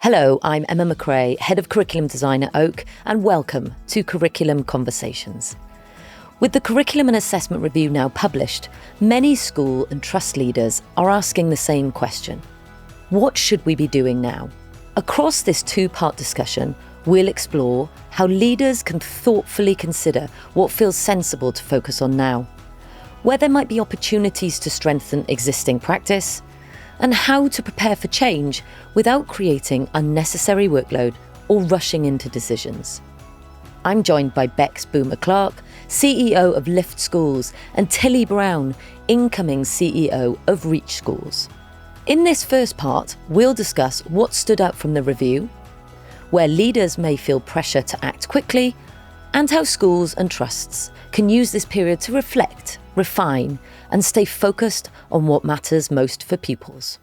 Hello, I'm Emma McCrea, Head of Curriculum Design at Oak, and welcome to Curriculum Conversations. With the Curriculum and Assessment Review now published, many school and trust leaders are asking the same question. What should we be doing now? Across this two-part discussion, we'll explore how leaders can thoughtfully consider what feels sensible to focus on now, where there might be opportunities to strengthen existing practice, and how to prepare for change without creating unnecessary workload or rushing into decisions. I'm joined by Becks Boomer-Clark, CEO of Lift Schools, and Tilly Browne, incoming CEO of Reach Schools. In this first part, we'll discuss what stood out from the review, where leaders may feel pressure to act quickly, and how schools and trusts can use this period to reflect, refine, and stay focused on what matters most for pupils.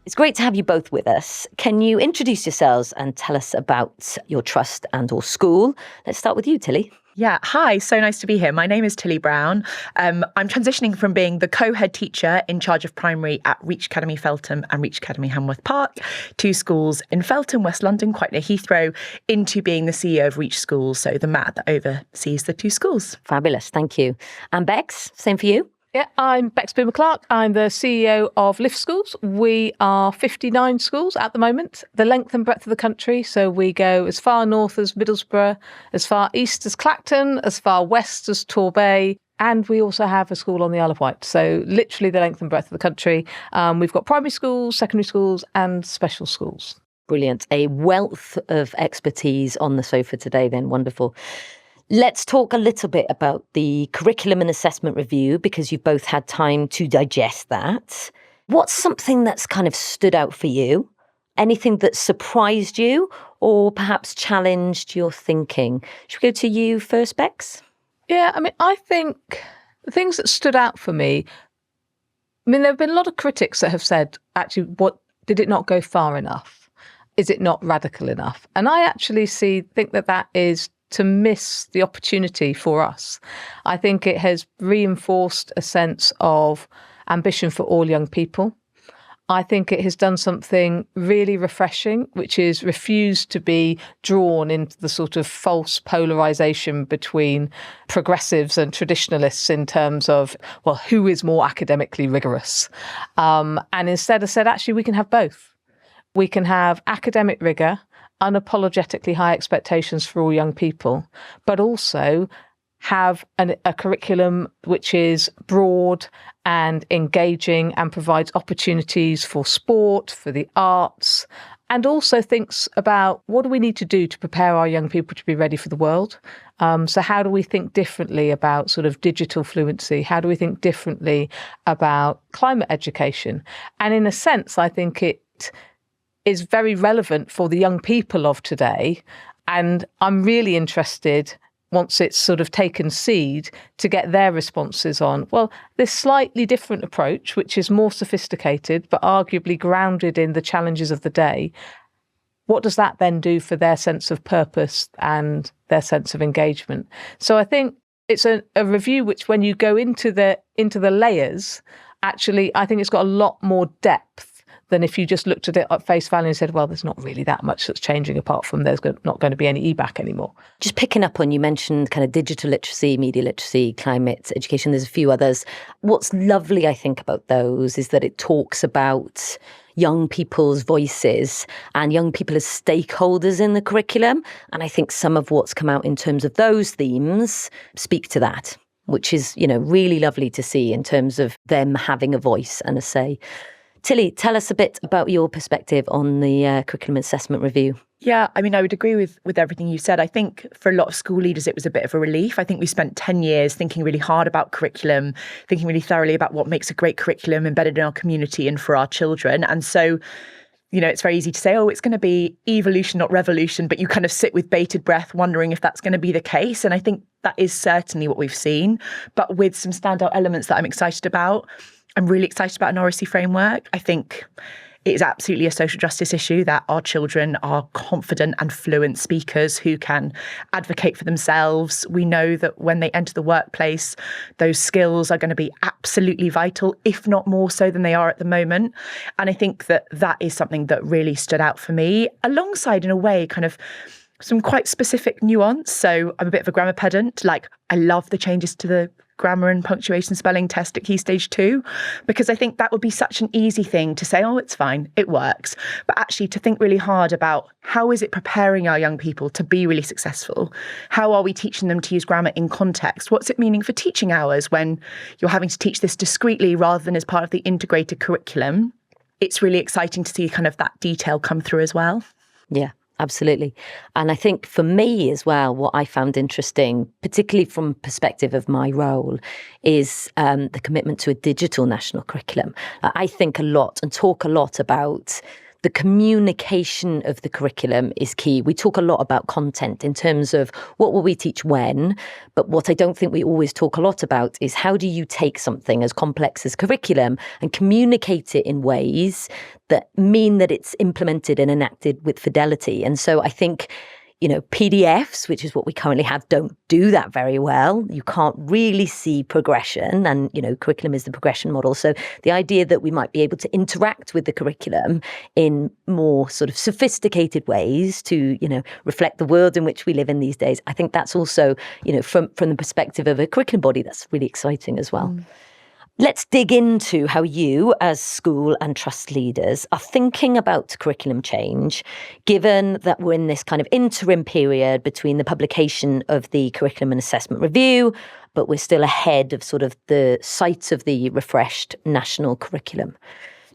It's great to have you both with us. Can you introduce yourselves and tell us about your trust and or school? Let's start with you, Tilly. Yeah, hi, so nice to be here. My name is Tilly Browne. I'm transitioning from being the co-head teacher in charge of primary at Reach Academy Feltham and Reach Academy Hanworth Park, two schools in Feltham, West London, quite near Heathrow, into being the CEO of Reach Schools, so the MAT that oversees the two schools. Fabulous, thank you. And Becks, same for you? Yeah, I'm Becks Boomer-Clark. I'm the CEO of Lift Schools. We are 59 schools at the moment, the length and breadth of the country. So we go as far north as Middlesbrough, as far east as Clacton, as far west as Torbay. And we also have a school on the Isle of Wight. So literally the length and breadth of the country. We've got primary schools, secondary schools and special schools. Brilliant. A wealth of expertise on the sofa today then. Wonderful. Let's talk a little bit about the Curriculum and Assessment Review, because you've both had time to digest that. What's something that's kind of stood out for you? Anything that surprised you or perhaps challenged your thinking? Should we go to you first, Becks? Yeah, I think the things that stood out for me, there have been a lot of critics that have said, actually, what did it not go far enough? Is it not radical enough? And I actually think that is to miss the opportunity for us. I think it has reinforced a sense of ambition for all young people. I think it has done something really refreshing, which is refused to be drawn into the sort of false polarisation between progressives and traditionalists in terms of, well, who is more academically rigorous? And instead have said, actually, we can have both. We can have academic rigour, unapologetically high expectations for all young people, but also have a curriculum which is broad and engaging and provides opportunities for sport, for the arts, and also thinks about what do we need to do to prepare our young people to be ready for the world. So how do we think differently about sort of digital fluency? How do we think differently about climate education? And in a sense, I think it is very relevant for the young people of today. And I'm really interested, once it's sort of taken seed, to get their responses on, well, this slightly different approach, which is more sophisticated, but arguably grounded in the challenges of the day. What does that then do for their sense of purpose and their sense of engagement? So I think it's a review which, when you go into the layers, actually, I think it's got a lot more depth than if you just looked at it at face value and said, well, there's not really that much that's changing apart from there's not going to be any EBAC anymore. Just picking up on, you mentioned kind of digital literacy, media literacy, climate education. There's a few others. What's lovely, I think, about those is that it talks about young people's voices and young people as stakeholders in the curriculum. And I think some of what's come out in terms of those themes speak to that, which is, really lovely to see in terms of them having a voice and a say. Tilly, tell us a bit about your perspective on the Curriculum Assessment Review. Yeah, I would agree with everything you said. I think for a lot of school leaders, it was a bit of a relief. I think we spent 10 years thinking really hard about curriculum, thinking really thoroughly about what makes a great curriculum embedded in our community and for our children. And so, it's very easy to say, oh, it's going to be evolution, not revolution, but you kind of sit with bated breath wondering if that's going to be the case. And I think that is certainly what we've seen, but with some standout elements that I'm excited about. I'm really excited about an oracy framework. I think It is absolutely a social justice issue that our children are confident and fluent speakers who can advocate for themselves. We know that when they enter the workplace, those skills are going to be absolutely vital, if not more so than they are at the moment. And I think that that is something that really stood out for me, alongside, in a way, kind of some quite specific nuance. So I'm a bit of a grammar pedant. Like, I love the changes to the grammar and punctuation spelling test at Key Stage 2, because I think that would be such an easy thing to say, oh, it's fine, it works. But actually to think really hard about how is it preparing our young people to be really successful? How are we teaching them to use grammar in context? What's it meaning for teaching hours when you're having to teach this discretely rather than as part of the integrated curriculum? It's really exciting to see kind of that detail come through as well. Yeah. Absolutely. And I think for me as well, what I found interesting, particularly from perspective of my role, is the commitment to a digital national curriculum. I think a lot and talk a lot about the communication of the curriculum is key. We talk a lot about content in terms of what will we teach when, but what I don't think we always talk a lot about is how do you take something as complex as curriculum and communicate it in ways that mean that it's implemented and enacted with fidelity. And so I think, PDFs, which is what we currently have, don't do that very well. You can't really see progression, and, curriculum is the progression model. So the idea that we might be able to interact with the curriculum in more sort of sophisticated ways to, reflect the world in which we live in these days, I think that's also, from the perspective of a curriculum body, that's really exciting as well. Let's dig into how you, as school and trust leaders, are thinking about curriculum change, given that we're in this kind of interim period between the publication of the curriculum and assessment review, but we're still ahead of sort of the sight of the refreshed national curriculum.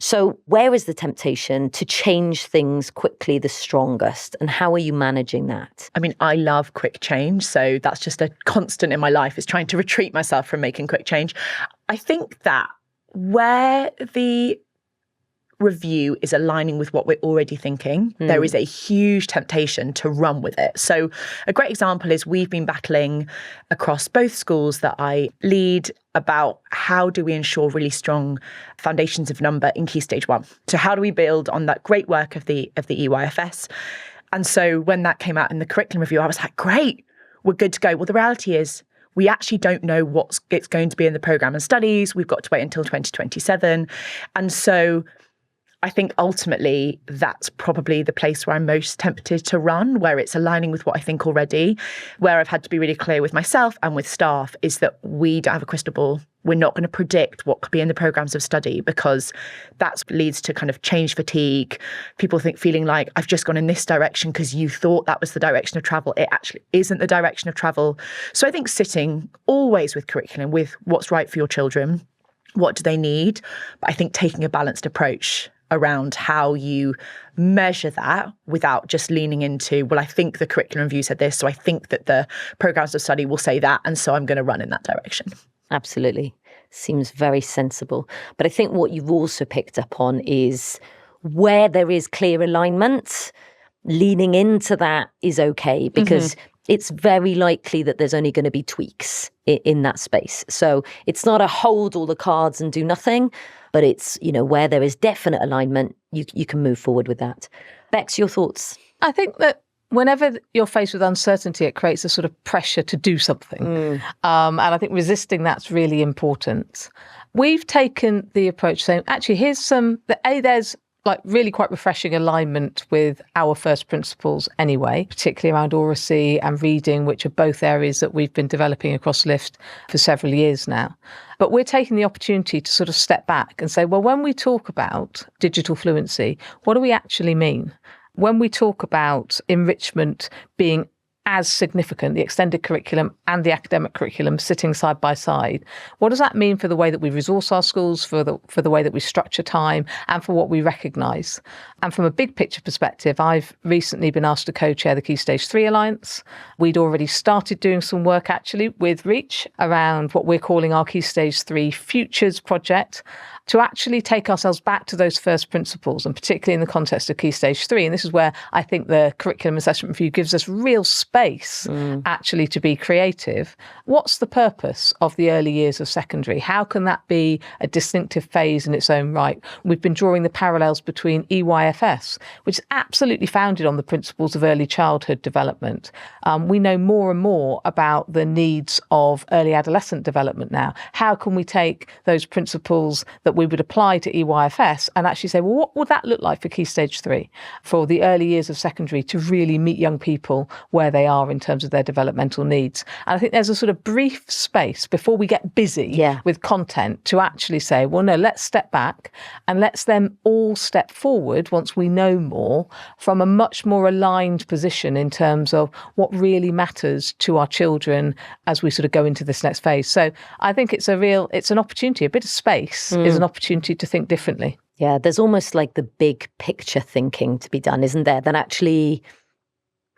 So where is the temptation to change things quickly the strongest, and how are you managing that? I mean, I love quick change. So that's just a constant in my life, is trying to retreat myself from making quick change. I think that where the review is aligning with what we're already thinking, there is a huge temptation to run with it. So a great example is we've been battling across both schools that I lead about how do we ensure really strong foundations of number in Key Stage 1. So how do we build on that great work of the EYFS? And so when that came out in the curriculum review, I was like, great, we're good to go. Well, the reality is we actually don't know what it's going to be in the programme and studies. We've got to wait until 2027. And so I think ultimately that's probably the place where I'm most tempted to run, where it's aligning with what I think already. Where I've had to be really clear with myself and with staff is that we don't have a crystal ball. We're not going to predict what could be in the programmes of study, because that leads to kind of change fatigue. People feeling like, I've just gone in this direction because you thought that was the direction of travel. It actually isn't the direction of travel. So I think sitting always with curriculum, with what's right for your children, what do they need? But I think taking a balanced approach around how you measure that without just leaning into, well, I think the curriculum review said this, so I think that the programmes of study will say that, and so I'm going to run in that direction. Absolutely. Seems very sensible. But I think what you've also picked up on is where there is clear alignment, leaning into that is okay, because it's very likely that there's only going to be tweaks in that space. So it's not a hold all the cards and do nothing, but it's, where there is definite alignment, you can move forward with that. Becks, your thoughts? I think that whenever you're faced with uncertainty, it creates a sort of pressure to do something. And I think resisting that's really important. We've taken the approach saying, actually, here's there's like really quite refreshing alignment with our first principles anyway, particularly around oracy and reading, which are both areas that we've been developing across LIFT for several years now. But we're taking the opportunity to sort of step back and say, well, when we talk about digital fluency, what do we actually mean? When we talk about enrichment being as significant, the extended curriculum and the academic curriculum sitting side by side, what does that mean for the way that we resource our schools, for the way that we structure time, and for what we recognise? And from a big picture perspective, I've recently been asked to co-chair the Key Stage 3 Alliance. We'd already started doing some work actually with Reach around what we're calling our Key Stage 3 Futures project, to actually take ourselves back to those first principles, and particularly in the context of Key Stage 3. And this is where I think the Curriculum Assessment Review gives us real space actually to be creative. What's the purpose of the early years of secondary? How can that be a distinctive phase in its own right? We've been drawing the parallels between EYFS, which is absolutely founded on the principles of early childhood development. We know more and more about the needs of early adolescent development now. How can we take those principles that we would apply to EYFS and actually say, well, what would that look like for Key Stage 3, for the early years of secondary, to really meet young people where they are in terms of their developmental needs? And I think there's a sort of brief space before we get busy with content to actually say, well, no, let's step back and let's then all step forward once we know more from a much more aligned position in terms of what really matters to our children as we sort of go into this next phase. So I think it's an opportunity. A bit of space is an opportunity to think differently. Yeah, there's almost like the big picture thinking to be done, isn't there? That actually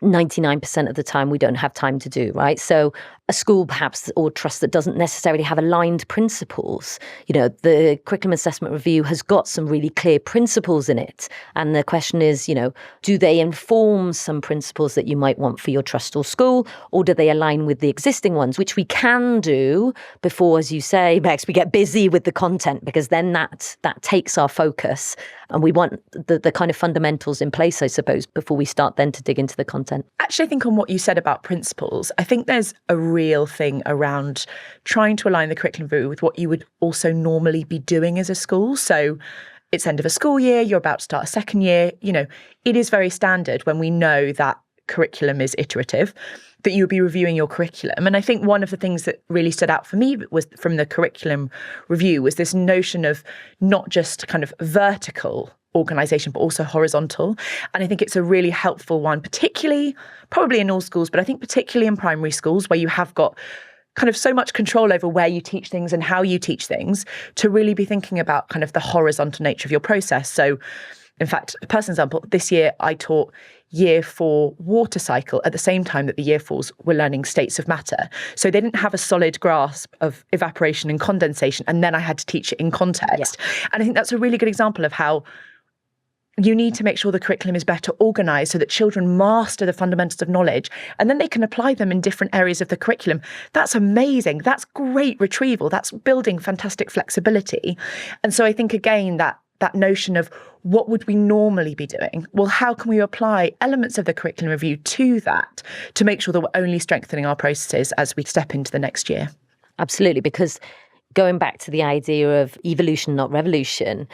99% of the time we don't have time to do, right? So a school perhaps or trust that doesn't necessarily have aligned principles. You know, the Curriculum Assessment Review has got some really clear principles in it. And the question is, you know, do they inform some principles that you might want for your trust or school, or do they align with the existing ones, which we can do before, as you say, Becks, we get busy with the content, because then that takes our focus. And we want the kind of fundamentals in place, I suppose, before we start then to dig into the content. Actually, I think on what you said about principles, I think there's a real thing around trying to align the curriculum review with what you would also normally be doing as a school. So it's end of a school year, you're about to start a second year. You know, it is very standard when we know that curriculum is iterative, that you would be reviewing your curriculum. And I think one of the things that really stood out for me was from the curriculum review was this notion of not just kind of vertical organisation, but also horizontal. And I think it's a really helpful one, particularly probably in all schools, but I think particularly in primary schools where you have got kind of so much control over where you teach things and how you teach things, to really be thinking about kind of the horizontal nature of your process. So in fact, a personal example, this year I taught year 4 water cycle at the same time that the year 4s were learning states of matter. So they didn't have a solid grasp of evaporation and condensation, and then I had to teach it in context. Yeah. And I think that's a really good example of how you need to make sure the curriculum is better organised so that children master the fundamentals of knowledge and then they can apply them in different areas of the curriculum. That's amazing. That's great retrieval. That's building fantastic flexibility. And so I think, again, that notion of what would we normally be doing? Well, how can we apply elements of the curriculum review to that to make sure that we're only strengthening our processes as we step into the next year? Absolutely, because going back to the idea of evolution, not revolution,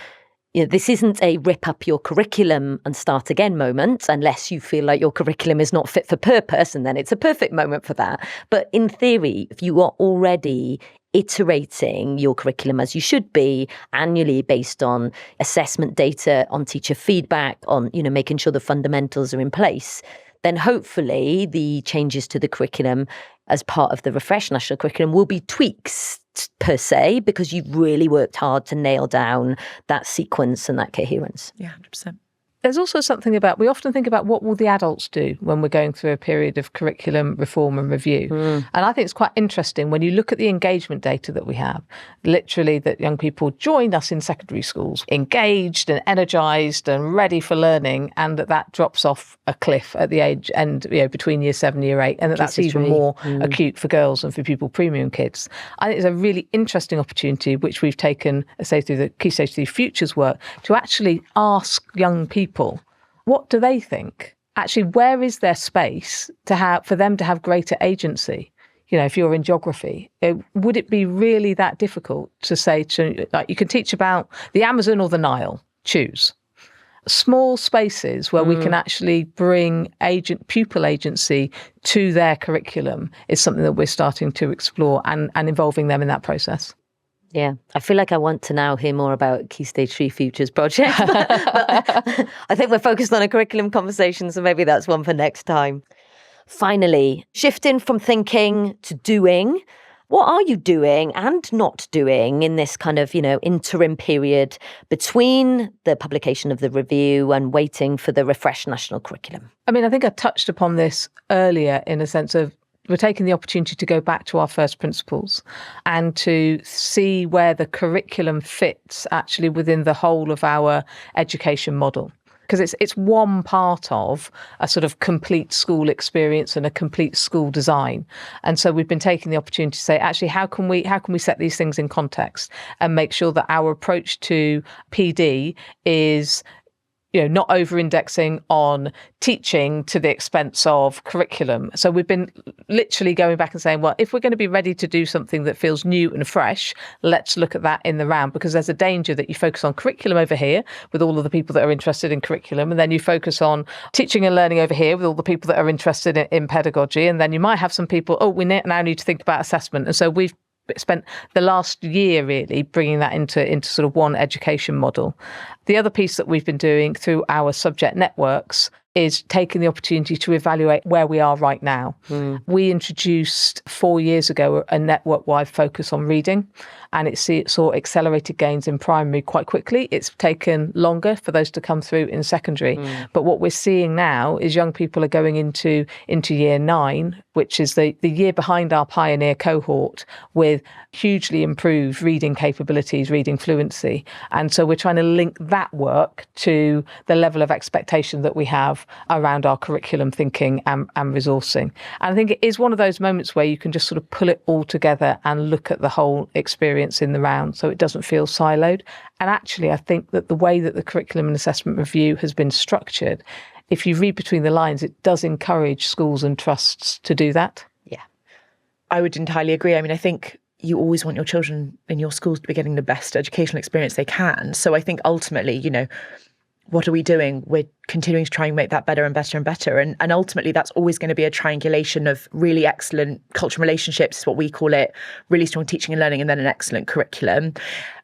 you know, this isn't a rip up your curriculum and start again moment, unless you feel like your curriculum is not fit for purpose, and then it's a perfect moment for that. But in theory, if you are already iterating your curriculum as you should be annually based on assessment data, on teacher feedback, on, you know, making sure the fundamentals are in place, then hopefully the changes to the curriculum as part of the refreshed national curriculum will be tweaks per se, because you've really worked hard to nail down that sequence and that coherence. Yeah, 100%. There's also something about, we often think about what will the adults do when we're going through a period of curriculum reform and review. And I think it's quite interesting when you look at the engagement data that we have, literally that young people join us in secondary schools, engaged and energised and ready for learning, and that drops off a cliff at the age end, you know, between year 7 and year 8, and that's even more acute for girls and for pupil premium kids. I think it's a really interesting opportunity, which we've taken, say, through the Key Stage 3 Futures work, to actually ask young people, what do they think? Actually, where is there space for them to have greater agency? You know, if you're in geography, would it be really that difficult to say like, you can teach about the Amazon or the Nile, choose. Small spaces where we can actually bring pupil agency to their curriculum is something that we're starting to explore and involving them in that process. Yeah, I feel like I want to now hear more about Key Stage 3 Futures project. but I think we're focused on a curriculum conversation, so maybe that's one for next time. Finally, shifting from thinking to doing. What are you doing and not doing in this kind of, you know, interim period between the publication of the review and waiting for the refreshed national curriculum? I mean, I think I touched upon this earlier in a sense of we're taking the opportunity to go back to our first principles and to see where the curriculum fits actually within the whole of our education model. Because it's one part of a sort of complete school experience and a complete school design. And so we've been taking the opportunity to say, actually, how can we set these things in context and make sure that our approach to PD is, not over-indexing on teaching to the expense of curriculum. So we've been literally going back and saying, well, if we're going to be ready to do something that feels new and fresh, let's look at that in the round, because there's a danger that you focus on curriculum over here with all of the people that are interested in curriculum, and then you focus on teaching and learning over here with all the people that are interested in pedagogy, and then you might have some people, we now need to think about assessment. And so we've spent the last year really bringing that into sort of one education model. The other piece that we've been doing through our subject networks is taking the opportunity to evaluate where we are right now. We introduced 4 years ago a network-wide focus on reading, and it saw accelerated gains in primary quite quickly. It's taken longer for those to come through in secondary. But what we're seeing now is young people are going into year 9, which is the year behind our pioneer cohort, with hugely improved reading capabilities, reading fluency. And so we're trying to link that work to the level of expectation that we have around our curriculum thinking and resourcing. And I think it is one of those moments where you can just sort of pull it all together and look at the whole experience in the round, so it doesn't feel siloed. And actually, I think that the way that the curriculum and assessment review has been structured, if you read between the lines, it does encourage schools and trusts to do that. Yeah, I would entirely agree. I mean, I think you always want your children in your schools to be getting the best educational experience they can. So I think ultimately, what are we doing? We're continuing to try and make that better and better and better. And ultimately, that's always going to be a triangulation of really excellent cultural relationships, is what we call it, really strong teaching and learning, and then an excellent curriculum.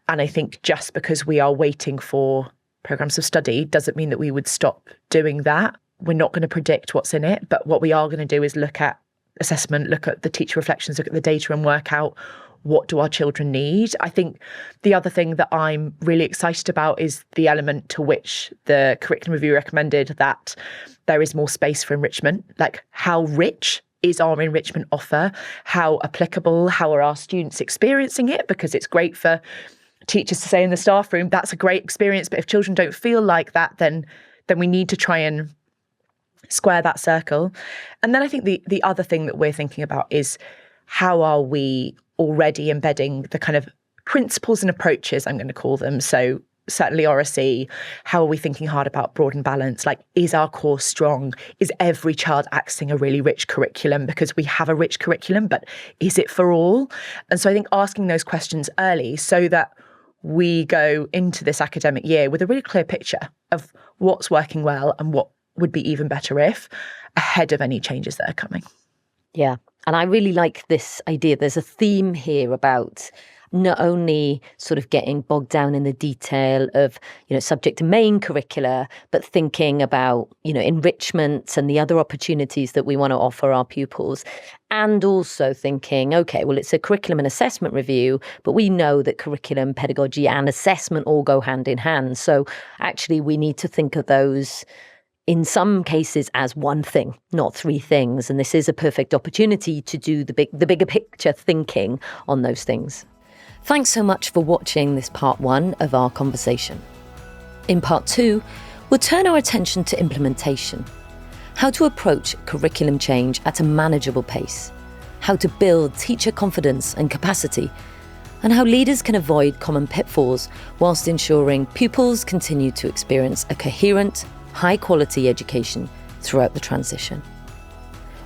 And I think just because we are waiting for programs of study doesn't mean that we would stop doing that. We're not going to predict what's in it, but what we are going to do is look at assessment, look at the teacher reflections, look at the data, and work out, what do our children need? I think the other thing that I'm really excited about is the element to which the curriculum review recommended that there is more space for enrichment. Like, how rich is our enrichment offer? How applicable? How are our students experiencing it? Because it's great for teachers to say in the staff room, that's a great experience. But if children don't feel like that, then we need to try and square that circle. And then I think the other thing that we're thinking about is, how are we already embedding the kind of principles and approaches, I'm going to call them. So certainly RSE, how are we thinking hard about broad and balance? Like, is our course strong? Is every child accessing a really rich curriculum? Because we have a rich curriculum, but is it for all? And so I think asking those questions early, so that we go into this academic year with a really clear picture of what's working well and what would be even better if, ahead of any changes that are coming. Yeah. And I really like this idea. There's a theme here about not only sort of getting bogged down in the detail of, subject and main curricula, but thinking about, enrichment and the other opportunities that we want to offer our pupils. And also thinking, okay, well, it's a curriculum and assessment review, but we know that curriculum, pedagogy and assessment all go hand in hand. So actually, we need to think of those in some cases as one thing, not three things. And this is a perfect opportunity to do the bigger picture thinking on those things. Thanks so much for watching this part 1 of our conversation. In part 2, we'll turn our attention to implementation, how to approach curriculum change at a manageable pace, how to build teacher confidence and capacity, and how leaders can avoid common pitfalls whilst ensuring pupils continue to experience a coherent, high-quality education throughout the transition.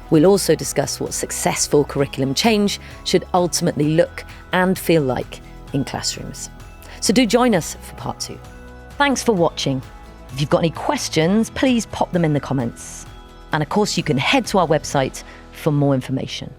We'll also discuss what successful curriculum change should ultimately look and feel like in classrooms. So do join us for part 2. Thanks for watching. If you've got any questions, please pop them in the comments. And of course, you can head to our website for more information.